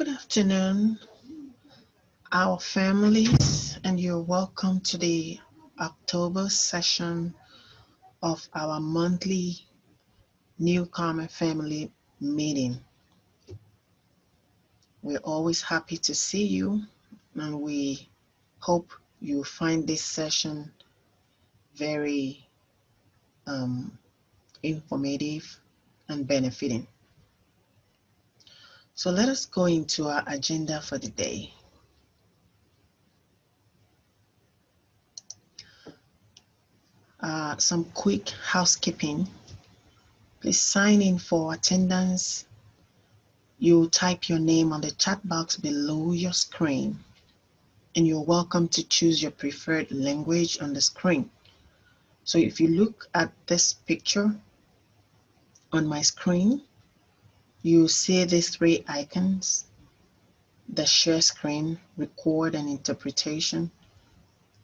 Good afternoon, our families, and you're welcome to the October session of our monthly Newcomer family meeting. We're always happy to see you, and we hope you find this session very informative and benefiting. So let us go into our agenda for the day. Some quick housekeeping. Please sign in for attendance. You type your name on the chat box below your screen, and you're welcome to choose your preferred language on the screen. So if you look at this picture on my screen, you see these three icons: the share screen, record, and interpretation.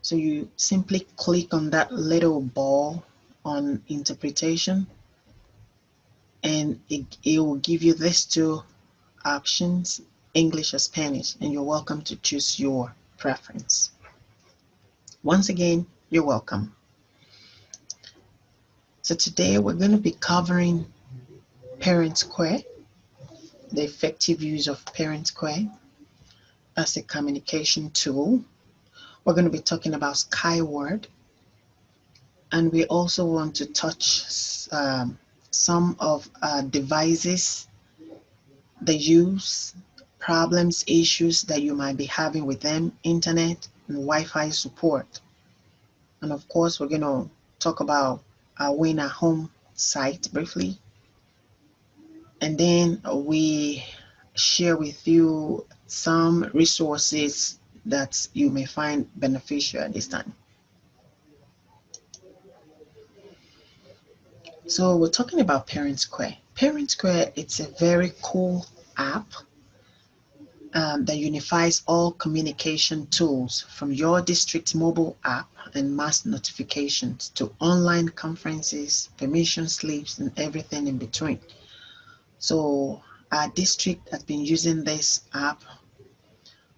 So you simply click on that little ball on interpretation, and it will give you these two options, English or Spanish, and you're welcome to choose your preference. Once again, you're welcome. So today we're going to be covering Parent Square, the effective use of Parent Square as a communication tool. We're going to be talking about Skyward, and we also want to touch some of devices, the use, problems, issues that you might be having with them, internet and Wi-Fi support. And of course, we're going to talk about our Win at Home site briefly. And then we share with you some resources that you may find beneficial at this time. So we're talking about Parent Square. Parent Square, it's a very cool app that unifies all communication tools, from your district mobile app and mass notifications to online conferences, permission slips, and everything in between. So our district has been using this app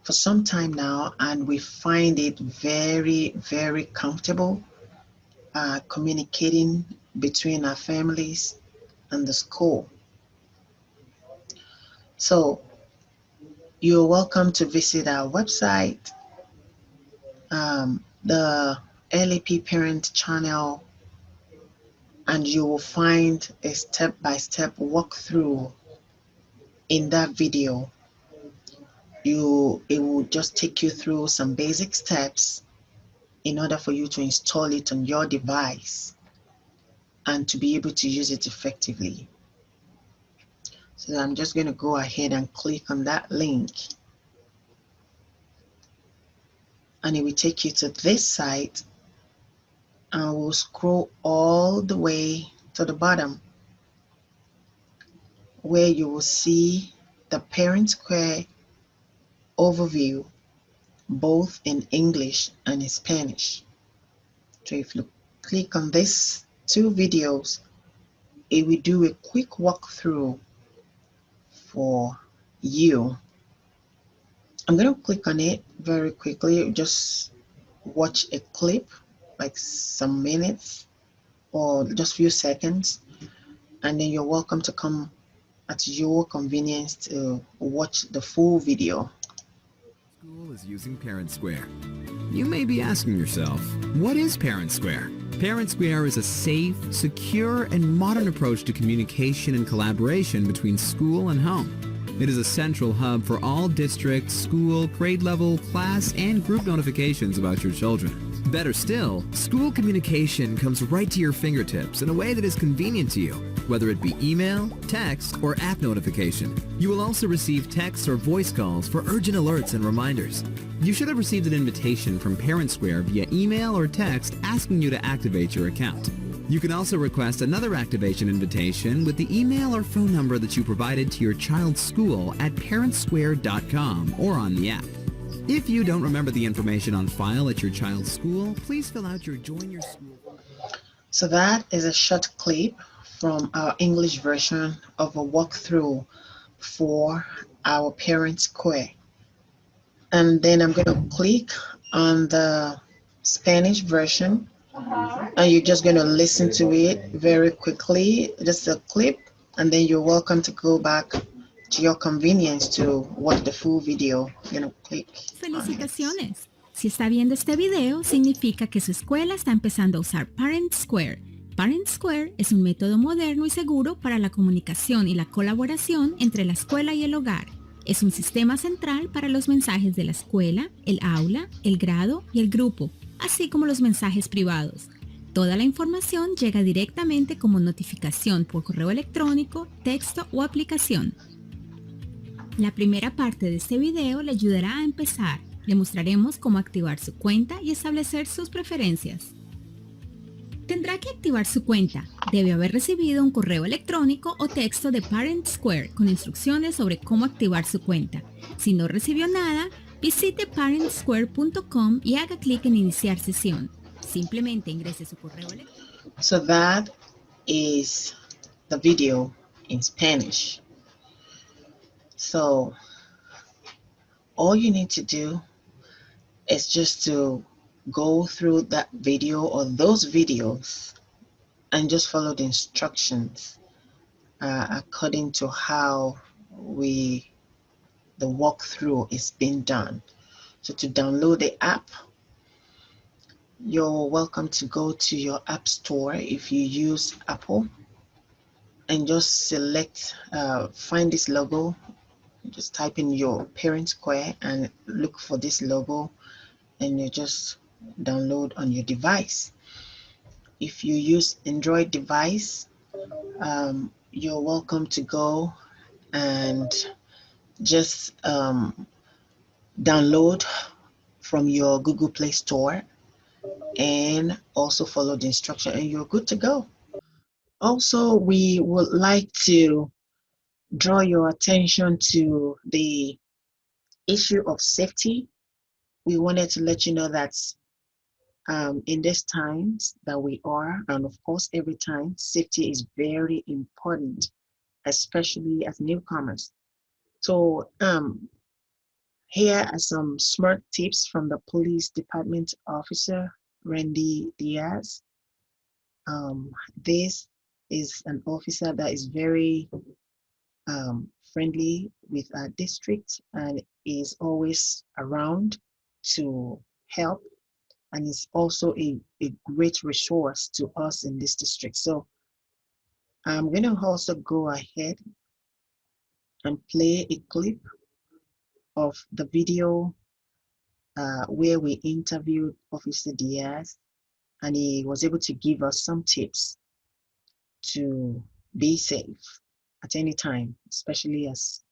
for some time now, and we find it very, very comfortable communicating between our families and the school. So you're welcome to visit our website, the LAP Parent channel, and you will find a step-by-step walkthrough in that video. It will just take you through some basic steps in order for you to install it on your device and to be able to use it effectively. So I'm just going to go ahead and click on that link, and it will take you to this site, and we'll scroll all the way to the bottom where you will see the Parent Square overview, both in English and in Spanish. So if you click on these two videos, it will do a quick walkthrough for you. I'm going to click on it very quickly. Just watch a clip, like some minutes or just few seconds, and then you're welcome to come at your convenience to watch the full video. School is using Parent Square. You may be asking yourself, what is Parent Square? Parent Square is a safe, secure, and modern approach to communication and collaboration between school and home. It is a central hub for all district, school, grade level, class, and group notifications about your children. Better still, school communication comes right to your fingertips in a way that is convenient to you, whether it be email, text, or app notification. You will also receive texts or voice calls for urgent alerts and reminders. You should have received an invitation from Parent Square via email or text asking you to activate your account. You can also request another activation invitation with the email or phone number that you provided to your child's school at parentsquare.com or on the app. If you don't remember the information on file at your child's school, please fill out your Join Your School. So that is a short clip from our English version of a walkthrough for our parent square. And then I'm going to click on the Spanish version, and you're just going to listen to it very quickly, just a clip, and then you're welcome to go back to your convenience to watch the full video. I'm going to click on it. ¡Felicitaciones! Si está viendo este video, significa que su escuela está empezando a usar Parent Square. Parent Square es un método moderno y seguro para la comunicación y la colaboración entre la escuela y el hogar. Es un sistema central para los mensajes de la escuela, el aula, el grado y el grupo, así como los mensajes privados. Toda la información llega directamente como notificación por correo electrónico, texto o aplicación. La primera parte de este video le ayudará a empezar. Le mostraremos cómo activar su cuenta y establecer sus preferencias. Tendrá que activar su cuenta. Debe haber recibido un correo electrónico o texto de Parent Square con instrucciones sobre cómo activar su cuenta. Si no recibió nada, visite parentsquare.com y haga clic en iniciar sesión. Simplemente ingrese su correo electrónico. So that is the video in Spanish. So all you need to do is just to go through that video or those videos and just follow the instructions according to how the walkthrough is being done. So to download the app, you're welcome to go to your app store if you use Apple and just select, find this logo. Just type in your Parent Square and look for this logo, and you just download on your device. If you use Android device, you're welcome to go and just download from your Google Play Store and also follow the instruction, and you're good to go. Also, we would like to draw your attention to the issue of safety. We wanted to let you know that in these times that we are, and of course every time, safety is very important, especially as newcomers. So here are some smart tips from the police department officer, Randy Diaz. This is an officer that is very friendly with our district and is always around to help, and is also a great resource to us in this district. So I'm going to also go ahead and play a clip of the video where we interviewed Officer Diaz, and he was able to give us some tips to be safe at any time, especially as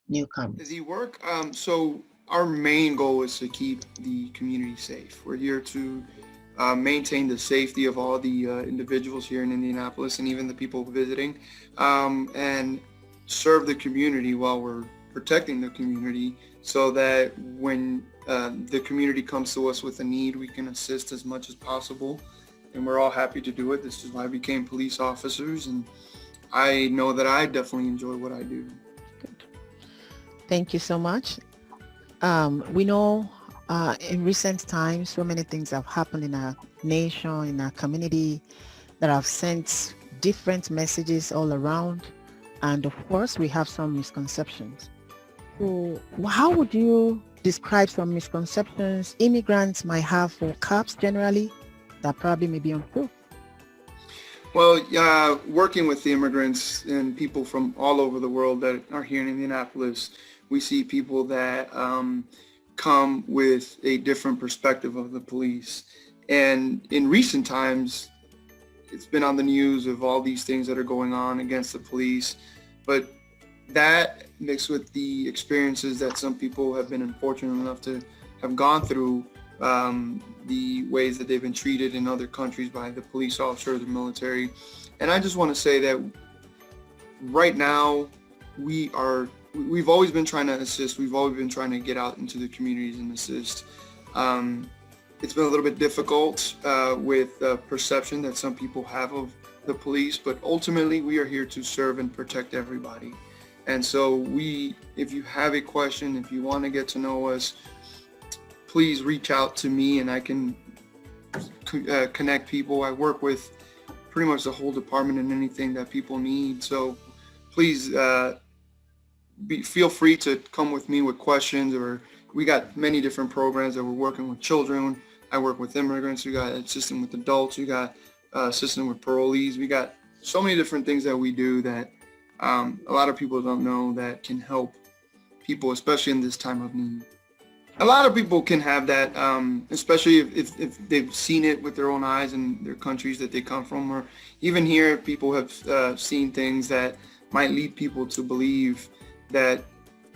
newcomers. The work, so our main goal is to keep the community safe. We're here to maintain the safety of all the individuals here in Indianapolis and even the people visiting, and serve the community while we're protecting the community, so that when the community comes to us with a need, we can assist as much as possible. And we're all happy to do it. This is why I became police officers, and I know that I definitely enjoy what I do. Good. Thank you so much. We know in recent times, so many things have happened in our nation, in our community, that have sent different messages all around. And of course, we have some misconceptions. So how would you describe some misconceptions immigrants might have for cops generally that probably may be untrue? Well, working with the immigrants and people from all over the world that are here in Indianapolis, we see people that come with a different perspective of the police. And in recent times, it's been on the news of all these things that are going on against the police. But that mixed with the experiences that some people have been unfortunate enough to have gone through, the ways that they've been treated in other countries by the police officer or the military. And I just want to say that right now we've always been trying to assist. We've always been trying to get out into the communities and assist. It's been a little bit difficult with the perception that some people have of the police, but ultimately we are here to serve and protect everybody. And so if you have a question, if you want to get to know us, please reach out to me and I can connect people. I work with pretty much the whole department and anything that people need. So please feel free to come with me with questions, or we got many different programs that we're working with children. I work with immigrants. We got assisting with adults. We got assisting with parolees. We got so many different things that we do that a lot of people don't know that can help people, especially in this time of need. A lot of people can have that, especially if they've seen it with their own eyes in their countries that they come from, or even here, people have seen things that might lead people to believe that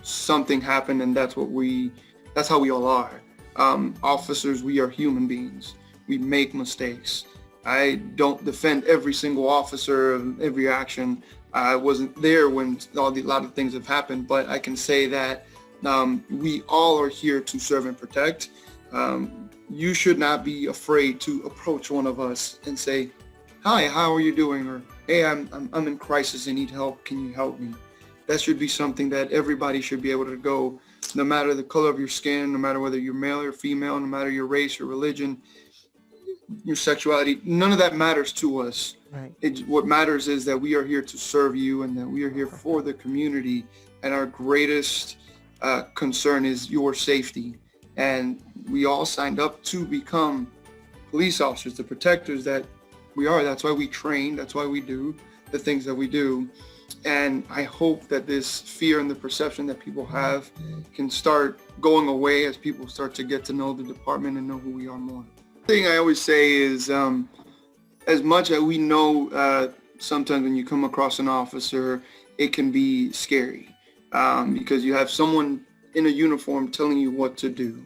something happened, and that's how we all are. Officers, we are human beings. We make mistakes. I don't defend every single officer of every action. I wasn't there when a lot of things have happened, but I can say that we all are here to serve and protect. You should not be afraid to approach one of us and say, "Hi, how are you doing?" Or, "Hey, I'm in crisis. I need help. Can you help me?" That should be something that everybody should be able to go, no matter the color of your skin, no matter whether you're male or female, no matter your race, your religion, your sexuality. None of that matters to us. Right. What matters is that we are here to serve you and that we are here for the community. And our greatest concern is your safety. And we all signed up to become police officers, the protectors that we are. That's why we train. That's why we do the things that we do. And I hope that this fear and the perception that people have can start going away as people start to get to know the department and know who we are more. The thing I always say is, as much as we know, sometimes when you come across an officer, it can be scary because you have someone in a uniform telling you what to do.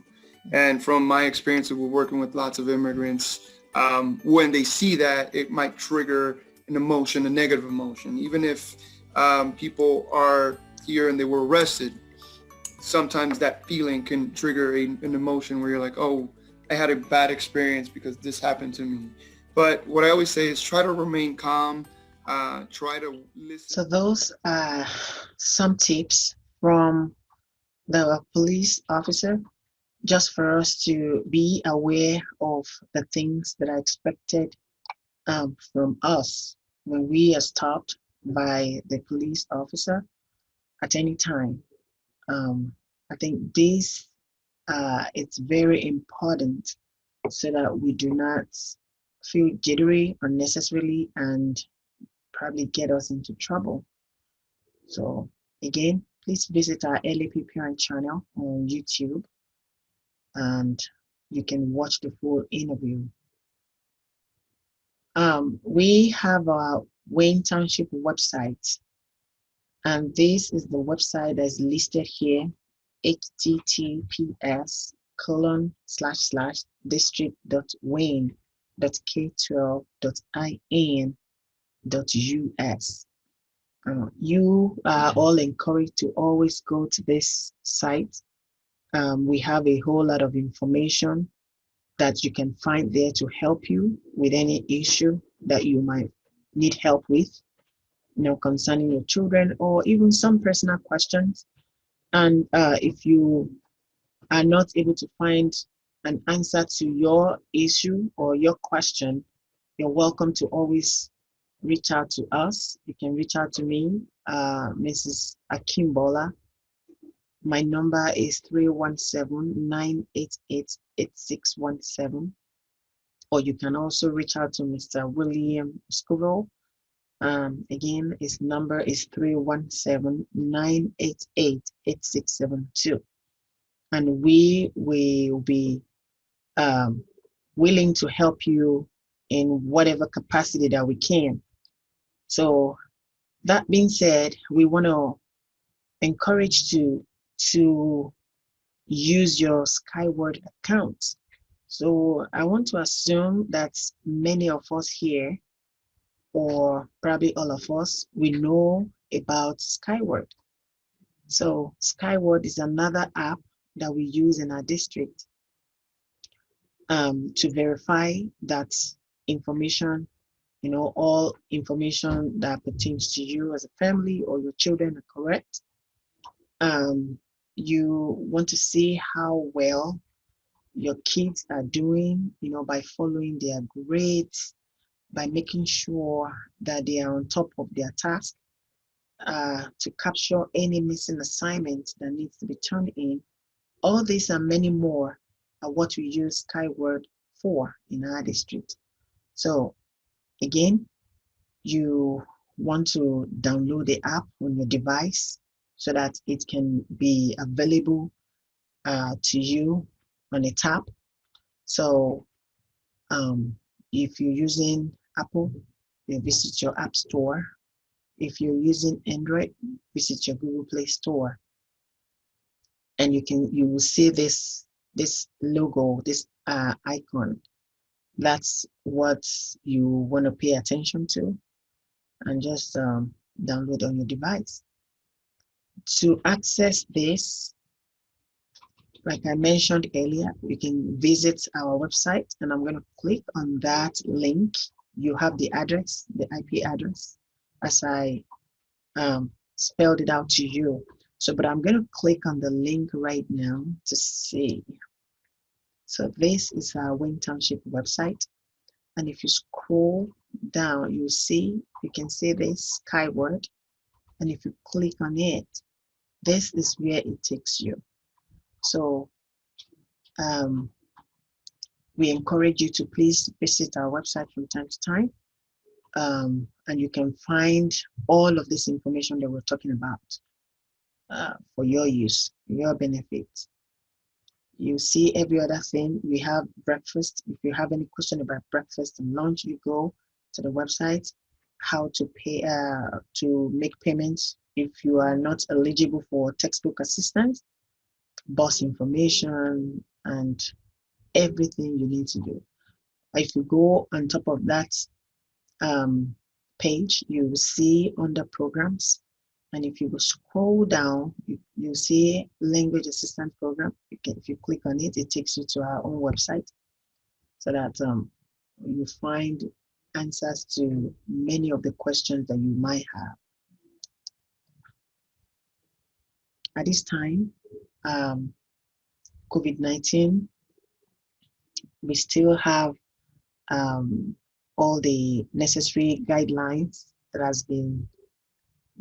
And from my experience of working with lots of immigrants, when they see that, it might trigger an emotion, a negative emotion. Even if people are here and they were arrested, sometimes that feeling can trigger an emotion where you're like, oh, I had a bad experience because this happened to me. But what I always say is try to remain calm, try to listen. So those are some tips from the police officer, just for us to be aware of the things that are expected from us when we are stopped by the police officer at any time. I think this it's very important so that we do not feel jittery unnecessarily and probably get us into trouble. So again, please visit our LAP Parent channel on YouTube and you can watch the full interview. We have our Wayne Township website, and this is the website that's listed here, https://district.wayne.k12.in.us. You are all encouraged to always go to this site. We have a whole lot of information that you can find there to help you with any issue that you might need help with, concerning your children or even some personal questions. And if you are not able to find an answer to your issue or your question, you're welcome to always reach out to us. You can reach out to me, Mrs. Akimbola. My number is 317-988-8617. Or you can also reach out to Mr. William Scoville. Again, his number is 317-988-8672. And we will be willing to help you in whatever capacity that we can. So that being said, we want to encourage you to use your Skyward account. So I want to assume that many of us here, or probably all of us, we know about Skyward. So Skyward is another app that we use in our district to verify that information all information that pertains to you as a family or your children are correct. You want to see how well your kids are doing, by following their grades, by making sure that they are on top of their task, to capture any missing assignment that needs to be turned in. All these and many more are what we use Skyward for in our district. So again, you want to download the app on your device so that it can be available to you on a tap. So if you're using Apple, you visit your App Store. If you're using Android, visit your Google Play Store, and you will see this logo, this icon. That's what you want to pay attention to, and just download on your device. To access this, like I mentioned earlier, you can visit our website, and I'm going to click on that link. You have the address, the IP address, as I spelled it out to you. So, but I'm going to click on the link right now to see. So this is our Wayne Township website. And if you scroll down, you can see this Skyward. And if you click on it, this is where it takes you. So we encourage you to please visit our website from time to time. And you can find all of this information that we're talking about for your use, your benefit. You see every other thing. We have breakfast. If you have any question about breakfast and lunch, you go to the website. How to pay, to make payments if you are not eligible for textbook assistance, bus information, and everything you need to do. If you go on top of that page, you will see under programs. And if you go scroll down, you see language assistance program. If you click on it, it takes you to our own website, so that you find answers to many of the questions that you might have. At this time, COVID-19, we still have all the necessary guidelines that has been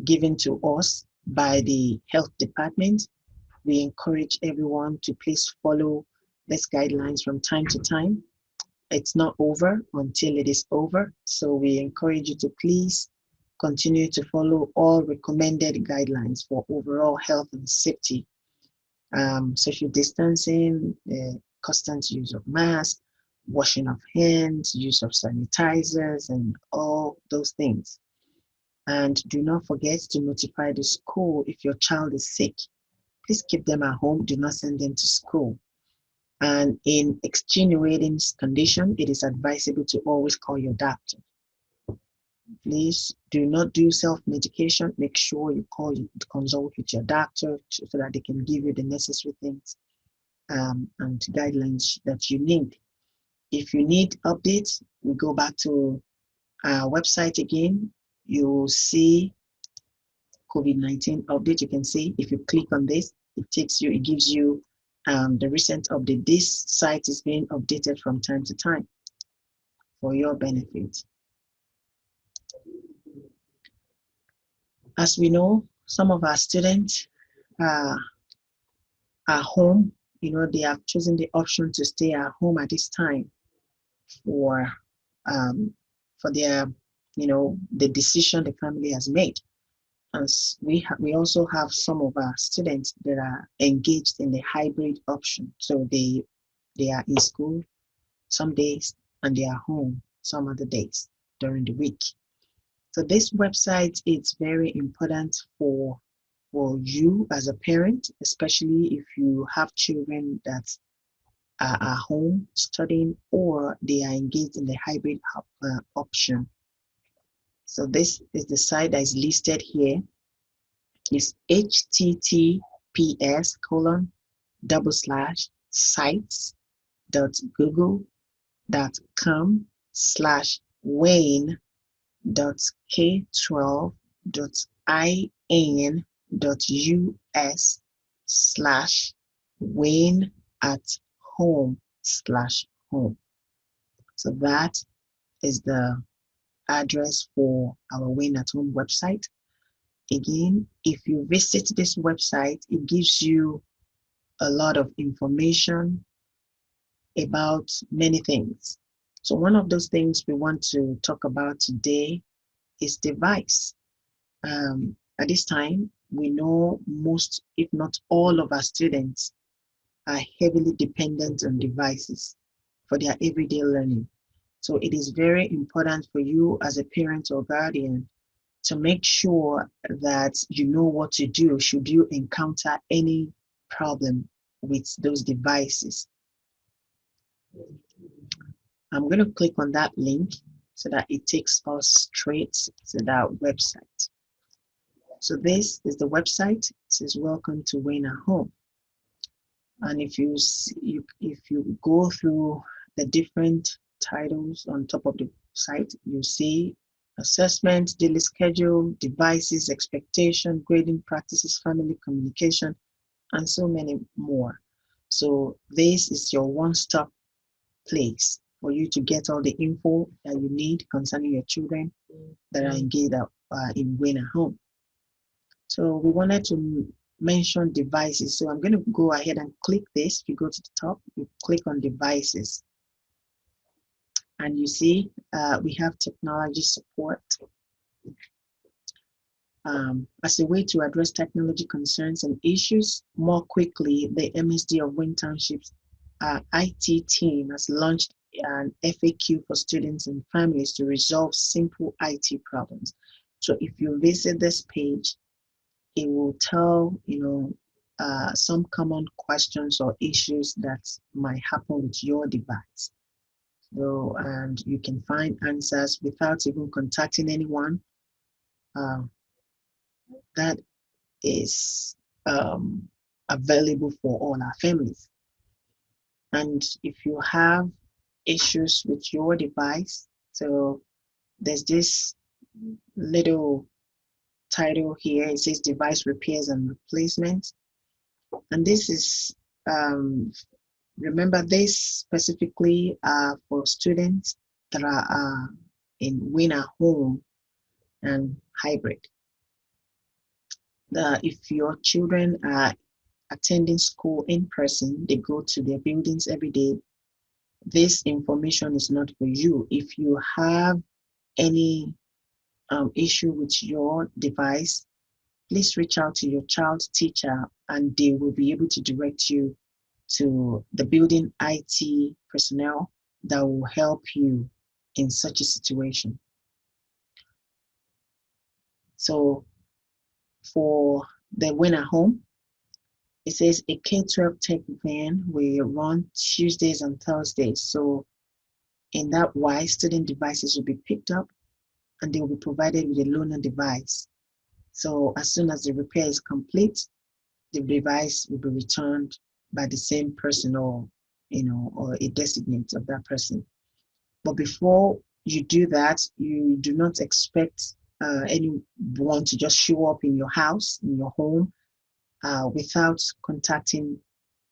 given to us by the health department. We encourage everyone to please follow these guidelines from time to time. It's not over until it is over. So we encourage you to please continue to follow all recommended guidelines for overall health and safety. Social distancing, constant use of masks, washing of hands, use of sanitizers, and all those things. And do not forget to notify the school if your child is sick. Please keep them at home. Do not send them to school. And in extenuating condition, it is advisable to always call your doctor. Please do not do self-medication. Make sure you consult with your doctor so that they can give you the necessary things and guidelines that you need. If you need updates, we go back to our website again. You will see COVID-19 update. You can see if you click on this, it gives you the recent update. This site is being updated from time to time for your benefit. As we know, some of our students are home. They have chosen the option to stay at home at this time for their, the decision the family has made. And we also have some of our students that are engaged in the hybrid option. So they are in school some days and they are home some other days during the week. So this website is very important for you as a parent, especially if you have children that are home studying or they are engaged in the hybrid option. So this is the site that is listed here. It's https://sites.google.com/Wayne www.k12.in.us/win@home/home. So that is the address for our Win at Home website. Again, if you visit this website, it gives you a lot of information about many things. So one of those things we want to talk about today is device. At this time, we know most, if not all of our students are heavily dependent on devices for their everyday learning. So it is very important for you as a parent or guardian to make sure that you know what to do should you encounter any problem with those devices. I'm going to click on that link so that it takes us straight to that website. So this is the website. It says welcome to Win at Home. And if you go through the different titles on top of the site, you see assessment, daily schedule, devices, expectation, grading practices, family communication, and so many more. So this is your one-stop place for you to get all the info that you need concerning your children that are engaged in Win at Home. So we wanted to mention devices. So I'm going to go ahead and click this. If you go to the top, you click on devices. And you see we have technology support. As a way to address technology concerns and issues more quickly, the MSD of Win Township's IT team has launched an FAQ for students and families to resolve simple IT problems. So if you visit this page, it will tell some common questions or issues that might happen with your device. So, and you can find answers without even contacting anyone. That is available for all our families. And if you have issues with your device, so there's this little title here. It says device repairs and replacement. And this is, remember, this specifically for students that are in Win at Home and hybrid. If your children are attending school in person, they go to their buildings every day, this information is not for you. If you have any issue with your device, please reach out to your child's teacher and they will be able to direct you to the building IT personnel that will help you in such a situation. So for the Win at Home, it says a K-12 tech van will run Tuesdays and Thursdays. So in that way, student devices will be picked up and they will be provided with a loaner device. So as soon as the repair is complete, the device will be returned by the same person or a designate of that person. But before you do that, you do not expect anyone to just show up in your house, in your home, without contacting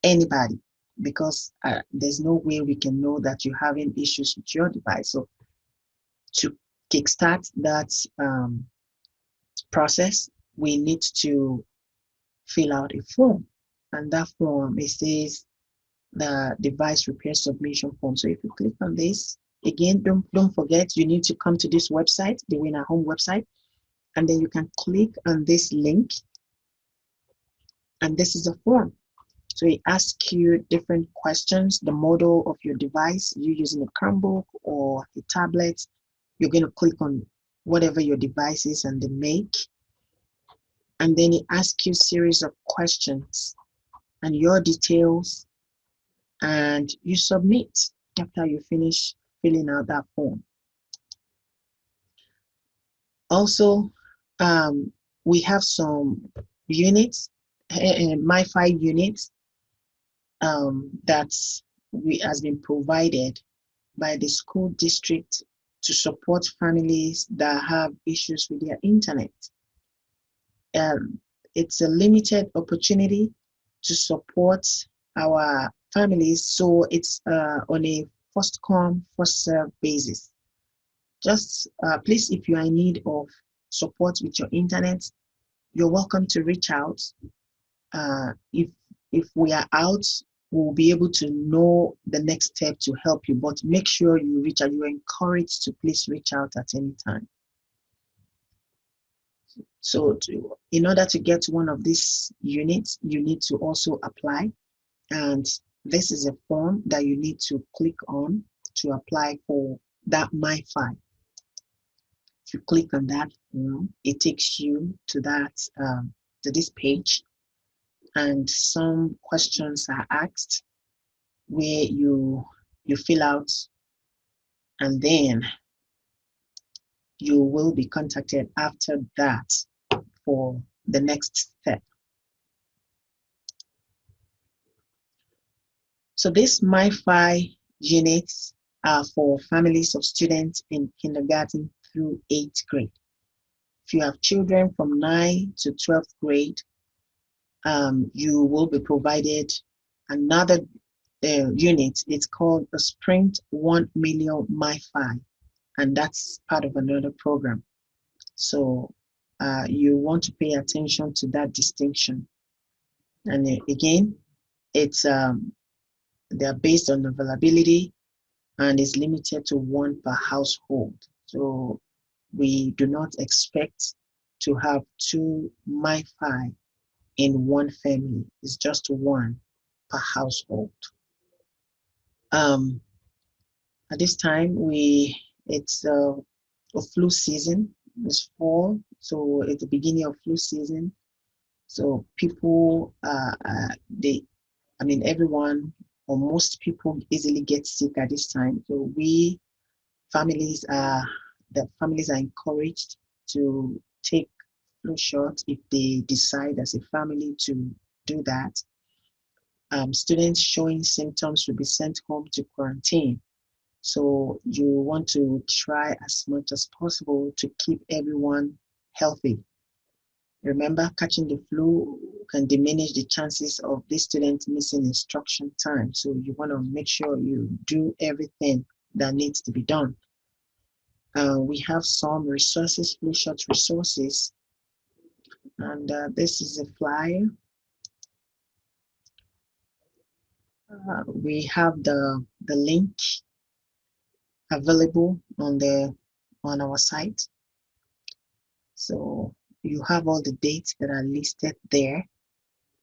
anybody, because there's no way we can know that you're having issues with your device. So to kickstart that process, we need to fill out a form, and that form, it says the device repair submission form. So if you click on this, again, don't forget, you need to come to this website, the Win at Home website, and then you can click on this link, and this is a form. So it asks you different questions, the model of your device, you using a Chromebook or a tablet. You're going to click on whatever your device is and the make. And then it asks you a series of questions and your details, and you submit after you finish filling out that form. Also, we have some units, MiFi units, that has been provided by the school district to support families that have issues with their internet. It's a limited opportunity to support our families, so it's on a first come, first serve basis. Just please, if you are in need of support with your internet, you're welcome to reach out. If we are out, we'll be able to know the next step to help you, but make sure you reach out. You're encouraged to please reach out at any time. So in order to get one of these units, you need to also apply. And this is a form that you need to click on to apply for that MyFi. If you click on that, it takes you to to this page, and some questions are asked where you fill out, and then you will be contacted after that for the next step. So these MyFi units are for families of students in kindergarten through 8th grade. If you have children from 9th to 12th grade, you will be provided another unit. It's called a Sprint 1 million MyFi, and that's part of another program. So you want to pay attention to that distinction. And again, it's they're based on availability, and is limited to 1 per household. So we do not expect to have 2 MyFi in one family. It's just 1 per household. At this time, it's a flu season. It's fall, so it's the beginning of flu season. So people, everyone or most people easily get sick at this time. So the families are encouraged to take flu shots if they decide as a family to do that. Students showing symptoms will be sent home to quarantine. So you want to try as much as possible to keep everyone healthy. Remember, catching the flu can diminish the chances of these students missing instruction time. So you want to make sure you do everything that needs to be done. We have some resources, flu shot resources, and this is a flyer. We have the link available on our site. So you have all the dates that are listed there.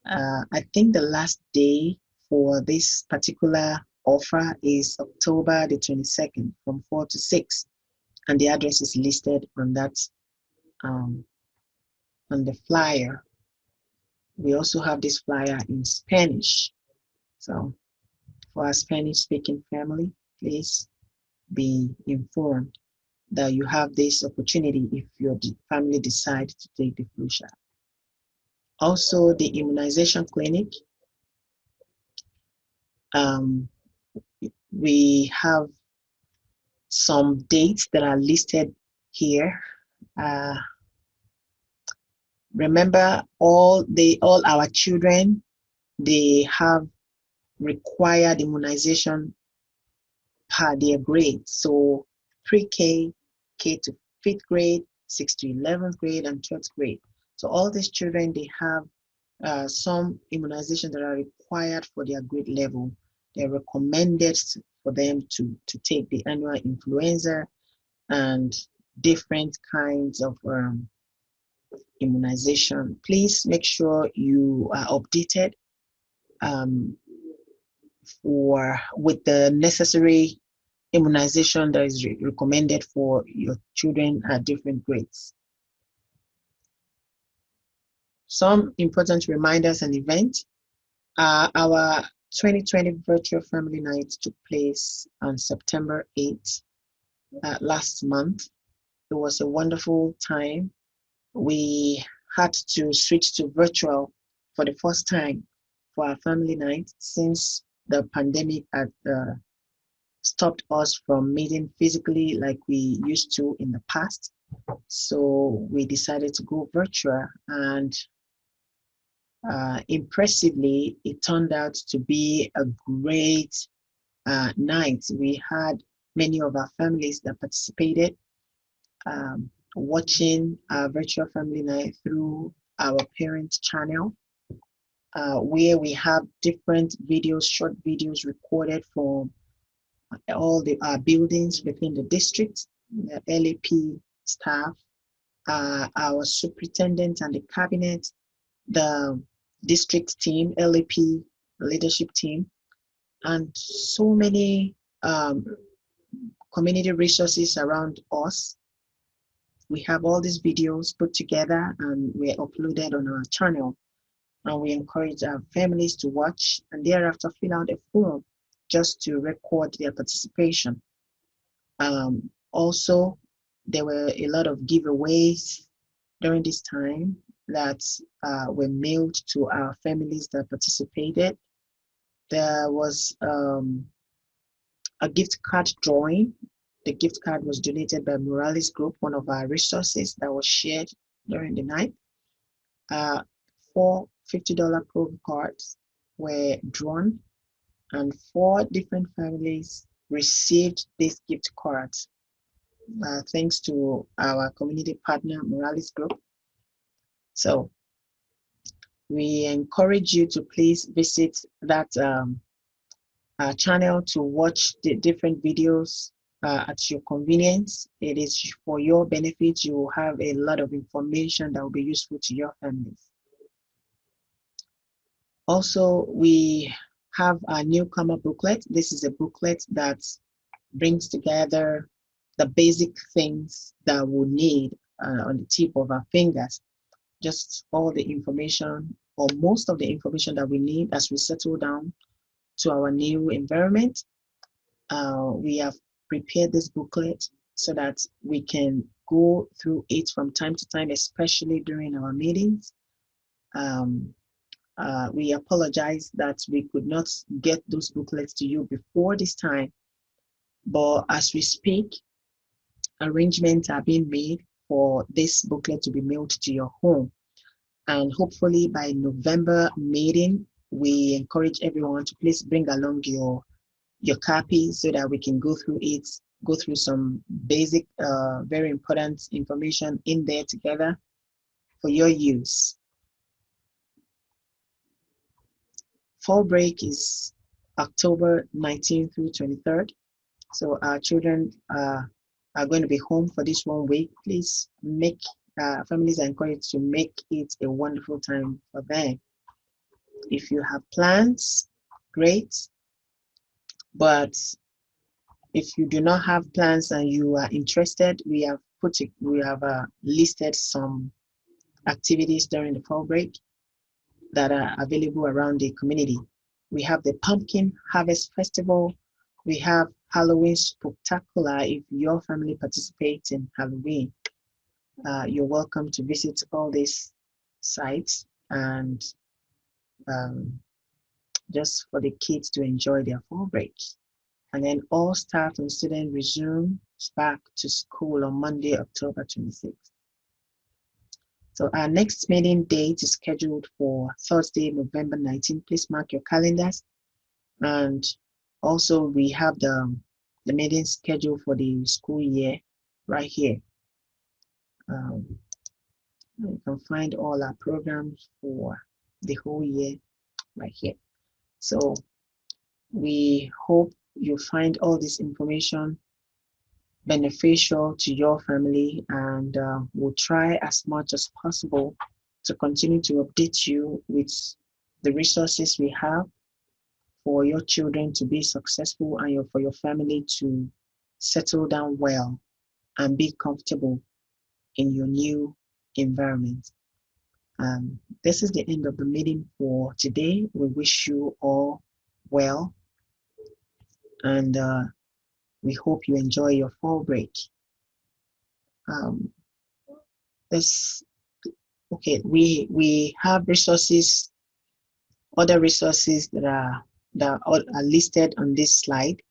I think the last day for this particular offer is October the 22nd from 4 to 6, and the address is listed on that on the flyer. We also have this flyer in Spanish. So for our Spanish-speaking family, please be informed that you have this opportunity if your family decides to take the flu shot. Also, the immunization clinic. We have some dates that are listed here. Remember, all our children, they have required immunization per their grade. So pre-K, K to 5th grade, 6th to 11th grade, and 12th grade. So all these children, they have some immunizations that are required for their grade level. They're recommended for them to take the annual influenza and different kinds of immunization. Please make sure you are updated with the necessary immunization that is recommended for your children at different grades. Some important reminders and events. Our 2020 virtual family night took place on September 8th, last month. It was a wonderful time. We had to switch to virtual for the first time for our family night since the pandemic had stopped us from meeting physically like we used to in the past. So we decided to go virtual, and impressively, it turned out to be a great night. We had many of our families that participated, watching our virtual family night through our parent channel, where we have different videos, short videos recorded from all the buildings within the district, the LAP staff, our superintendent and the cabinet, the district team, LAP leadership team, and so many community resources around us. We have all these videos put together and we're uploaded on our channel. And we encourage our families to watch and thereafter fill out a form just to record their participation. Also, there were a lot of giveaways during this time that were mailed to our families that participated. There was a gift card drawing. The gift card was donated by Morales Group, one of our resources that was shared during the night. 4 $50 probe cards were drawn, and 4 different families received these gift cards, thanks to our community partner, Morales Group. So we encourage you to please visit that channel to watch the different videos at your convenience. It is for your benefit. You will have a lot of information that will be useful to your families. Also, we have a newcomer booklet. This is a booklet that brings together the basic things that we need on the tip of our fingers. Just all the information, or most of the information that we need as we settle down to our new environment. We have prepared this booklet so that we can go through it from time to time, especially during our meetings. We apologize that we could not get those booklets to you before this time, but as we speak, arrangements are being made for this booklet to be mailed to your home. And hopefully by November meeting, we encourage everyone to please bring along your copy so that we can go through it, go through some basic, very important information in there together for your use. Fall break is October 19th through 23rd. So our children are going to be home for this 1 week. Please make families are encouraged to make it a wonderful time for them. If you have plans, great. But if you do not have plans and you are interested, we have listed some activities during the fall break that are available around the community. We have the Pumpkin Harvest Festival. We have Halloween Spectacular. If your family participates in Halloween, you're welcome to visit all these sites and just for the kids to enjoy their fall break. And then all staff and students resume back to school on Monday, October 26th. So our next meeting date is scheduled for Thursday, November 19th. Please mark your calendars. And also we have the meeting schedule for the school year right here. You can find all our programs for the whole year right here. So we hope you find all this information beneficial to your family, and we'll try as much as possible to continue to update you with the resources we have for your children to be successful and for your family to settle down well and be comfortable in your new environment. This is the end of the meeting for today. We wish you all well, and we hope you enjoy your fall break. We have resources, other resources that are listed on this slide.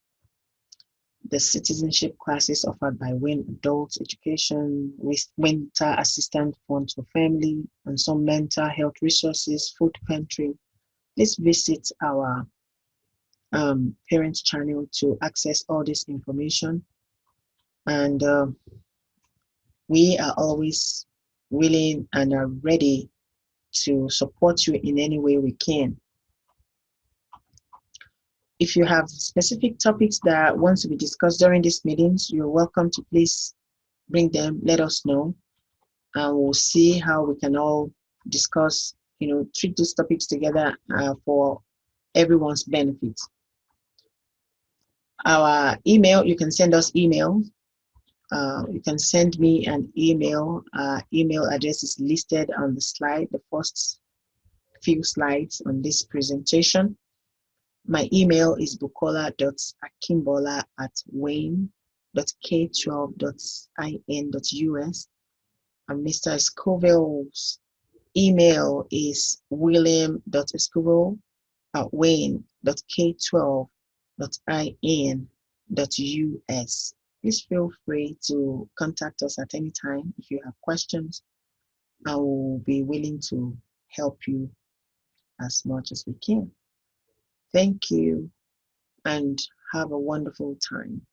the citizenship classes offered by WIN Adult Education, with Winter Assistance Funds for Family, and some mental health resources, food pantry. Please visit our parents channel to access all this information. And we are always willing and are ready to support you in any way we can. If you have specific topics that want to be discussed during these meetings, you're welcome to please bring them, let us know, and we'll see how we can all discuss, treat these topics together for everyone's benefit. Our email, you can send us email. You can send me an email. Email address is listed on the slide, the first few slides on this presentation. My email is bukola.akimbola@wayne.k12.in.us. And Mr. Escovel's email is william.escovel@wayne.k12.in.us. Please feel free to contact us at any time if you have questions. I will be willing to help you as much as we can. Thank you and have a wonderful time.